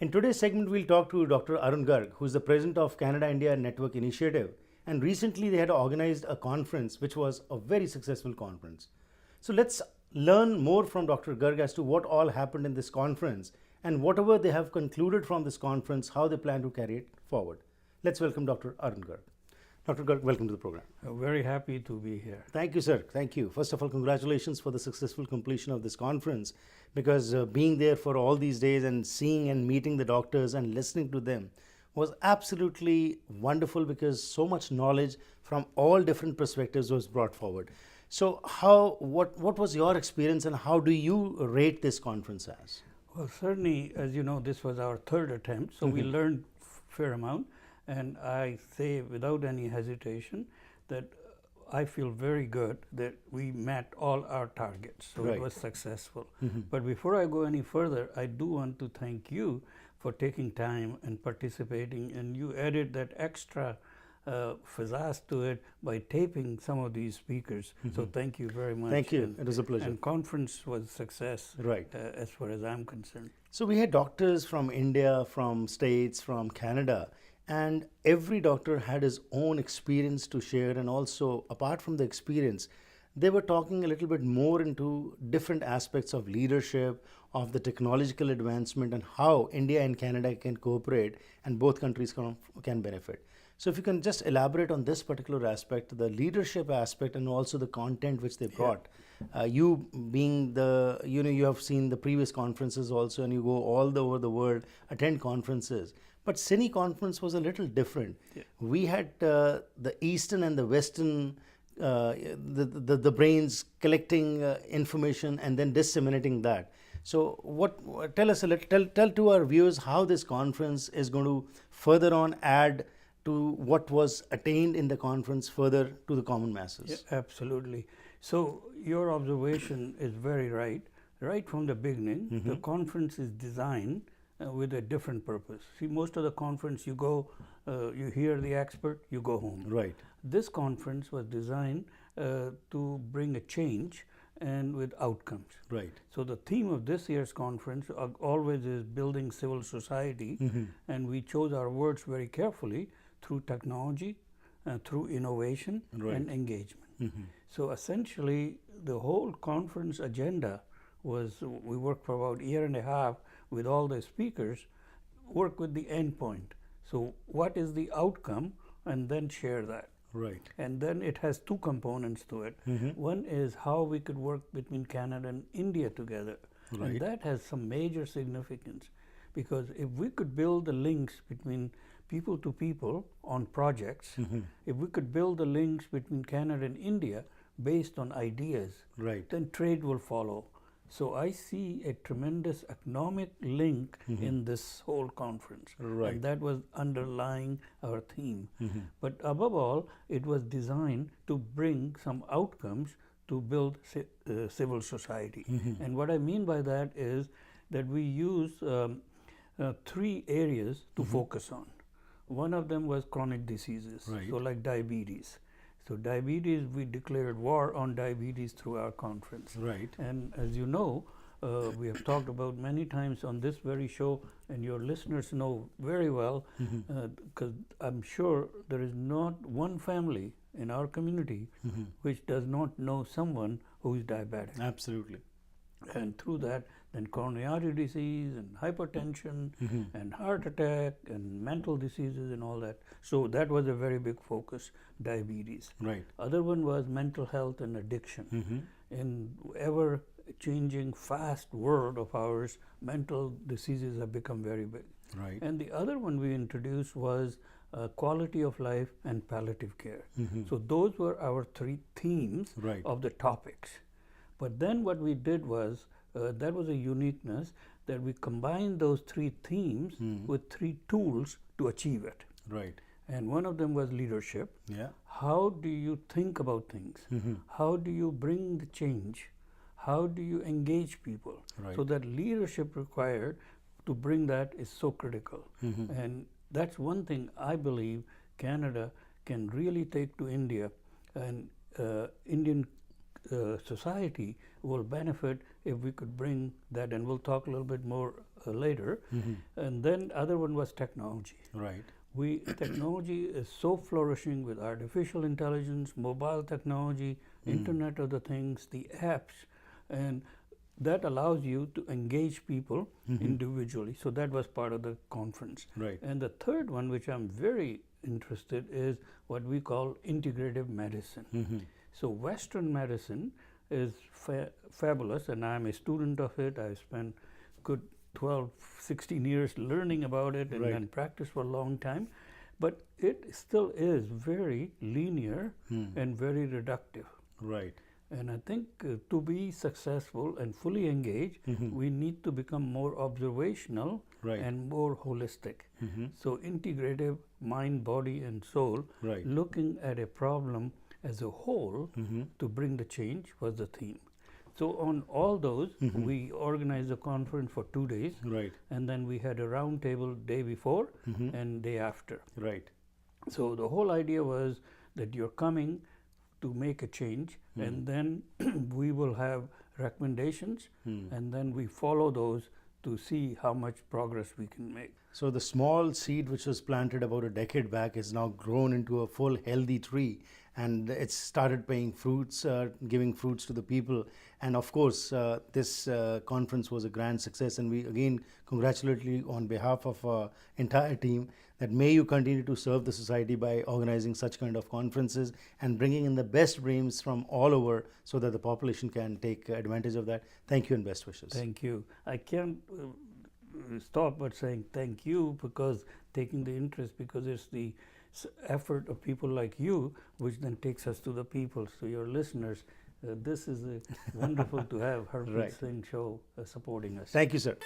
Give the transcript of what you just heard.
In today's segment, we'll talk to Dr. Arun Garg, who is the president of Canada India Network Initiative. And recently, they had organized a conference, which was a very successful conference. So let's learn more from Dr. Garg as to what all happened in this conference and whatever they have concluded from this conference, how they plan to carry it forward. Let's welcome Dr. Arun Garg. Dr. Garg, welcome to the program. Very happy to be here. Thank you, sir. Thank you. First of all, congratulations for the successful completion of this conference, because being there for all these days and seeing and meeting the doctors and listening to them was absolutely wonderful, because so much knowledge from all different perspectives was brought forward. So what was your experience and how do you rate this conference as? Well, certainly, as you know, this was our third attempt, so we learned fair amount. And I say without any hesitation that I feel very good that we met all our targets. So it was successful. But before I go any further, I do want to thank you for taking time and participating. And you added that extra pizzazz to it by taping some of these speakers. So thank you very much. Thank you. It was a pleasure. And conference was a success, as far as I'm concerned. So we had doctors from India, from States, from Canada, and every doctor had his own experience to share. And also, apart from the experience, they were talking a little bit more into different aspects of leadership, of the technological advancement, and how India and Canada can cooperate and both countries can benefit. So if you can just elaborate on this particular aspect, the leadership aspect, and also the content which they brought. You being the, you have seen the previous conferences also, and you go all over the world, attend conferences. But CINI conference was a little different. We had the Eastern and the Western, the brains collecting information and then disseminating that. So tell us a little, tell to our viewers how this conference is going to further on add to what was attained in the conference further to the common masses. Yeah, absolutely. So your observation is very right. Right from the beginning, the conference is designed with a different purpose. See, most of the conference you go, you hear the expert, you go home. Right. This conference was designed to bring a change and with outcomes. Right. So the theme of this year's conference always is building civil society, and we chose our words very carefully through technology, through innovation and engagement. So essentially, the whole conference agenda was, we worked for about a year and a half with all the speakers, work with the end point. So what is the outcome, and then share that. Right. And then it has two components to it. One is how we could work between Canada and India together. Right. And that has some major significance, because if we could build the links between people to people on projects, if we could build the links between Canada and India based on ideas, then trade will follow. So I see a tremendous economic link in this whole conference. And that was underlying our theme. But above all, it was designed to bring some outcomes to build civil society. And what I mean by that is that we use three areas to focus on. One of them was chronic diseases, so like diabetes. So diabetes, we declared war on diabetes through our conference. Right. And as you know, we have talked about many times on this very show, and your listeners know very well, because I'm sure there is not one family in our community which does not know someone who is diabetic. Absolutely. And through that, then coronary disease and hypertension and heart attack and mental diseases and all that. So that was a very big focus, diabetes. Right. Other one was mental health and addiction. In ever changing fast world of ours, mental diseases have become very big. Right. And the other one we introduced was quality of life and palliative care. So those were our three themes of the topics. But then what we did was, that was a uniqueness, that we combined those three themes with three tools to achieve it. Right. And one of them was leadership. Yeah. How do you think about things? How do you bring the change? How do you engage people? So that leadership required to bring that is so critical. And that's one thing I believe Canada can really take to India, and Indian society will benefit if we could bring that, and we'll talk a little bit more later. And then other one was technology. Right. Technology is so flourishing with artificial intelligence, mobile technology, Internet of the Things, the apps, and that allows you to engage people individually. So that was part of the conference. Right. And the third one, which I'm very interested, is what we call integrative medicine. So Western medicine is fabulous, and I'm a student of it. I've spent good 12, 16 years learning about it and Right. then practiced for a long time. But it still is very linear and very reductive. Right. And I think to be successful and fully engaged, we need to become more observational Right. and more holistic. So integrative mind, body, and soul, Right. looking at a problem as a whole to bring the change was the theme. So on all those, we organized a conference for 2 days, Right. and then we had a round table day before and day after. Right. So the whole idea was that you're coming to make a change, and then we will have recommendations, and then we follow those to see how much progress we can make. So the small seed which was planted about a decade back is now grown into a full healthy tree, and it's started paying fruits, giving fruits to the people. And of course, this conference was a grand success, and we again congratulate you on behalf of our entire team that may you continue to serve the society by organizing such kind of conferences and bringing in the best brains from all over so that the population can take advantage of that. Thank you and best wishes. Thank you. I can't stop but saying thank you, because taking the interest, because it's the effort of people like you which then takes us to the people. So your listeners, this is wonderful to have Harpreet Right. Singh Show supporting us. Thank you, sir.